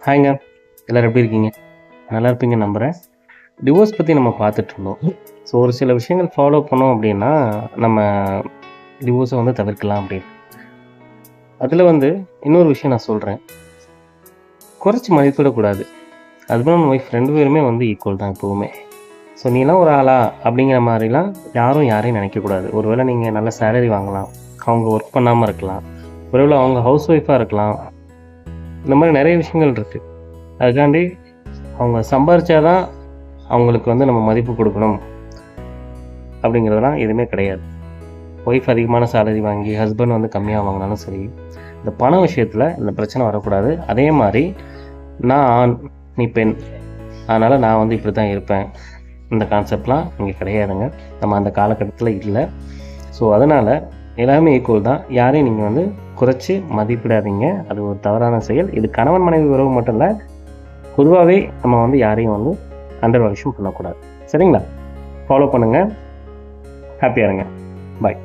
ஹாய்ங்க, எல்லோரும் எப்படி இருக்கீங்க? நல்லா இருப்பீங்க நம்புகிறேன். டிவோர்ஸ் பற்றி நம்ம பார்த்துட்ருந்தோம். ஸோ ஒரு சில விஷயங்கள் ஃபாலோ பண்ணோம் அப்படின்னா நம்ம டிவோர்ஸை வந்து தவிர்க்கலாம் அப்படின்னு. அதில் வந்து இன்னொரு விஷயம் நான் சொல்கிறேன், குறைச்சி மதிப்பிடக்கூடாது. ஹஸ்பண்ட் அண்ட் ஒய்ஃப் 2 பேருமே வந்து ஈக்குவல் தான் எப்போவுமே. ஸோ நீலாம் ஒரு ஆளா அப்படிங்கிற மாதிரிலாம் யாரையும் நினைக்கக்கூடாது. ஒருவேளை நீங்கள் நல்ல சேலரி வாங்கலாம், அவங்க ஒர்க் பண்ணாமல் இருக்கலாம், ஒருவேளை அவங்க ஹவுஸ் ஒய்ஃபாக இருக்கலாம். இந்த மாதிரி நிறைய விஷயங்கள் இருக்குது. அதுக்காண்டி அவங்க சம்பாரிச்சாதான் அவங்களுக்கு வந்து நம்ம மதிப்பு கொடுக்கணும் அப்படிங்கிறதுலாம் எதுவுமே கிடையாது. ஒய்ஃப் அதிகமான சேலரி வாங்கி ஹஸ்பண்ட் வந்து கம்மியாக வாங்கினாலும் சரி, இந்த பண விஷயத்தில் இந்த பிரச்சனை வரக்கூடாது. அதே மாதிரி நான் ஆண், நீ பெண், அதனால் நான் வந்து இப்படி தான் இருப்பேன், இந்த கான்செப்ட்லாம் இங்கே கிடையாதுங்க. நம்ம அந்த காலகட்டத்தில் இல்லை. ஸோ அதனால் எல்லாருமே ஈக்குவல் தான். யாரையும் நீங்கள் வந்து குறைச்சி மதிப்பிடாதீங்க. அது ஒரு தவறான செயல். இது கணவன் மனைவி உறவு மட்டும் இல்லை, பொதுவாகவே நம்ம வந்து யாரையும் வந்து அண்டர் வேல்யூ பண்ணக்கூடாது. சரிங்களா? ஃபாலோ பண்ணுங்கள், ஹாப்பியாக இருங்க. பாய்.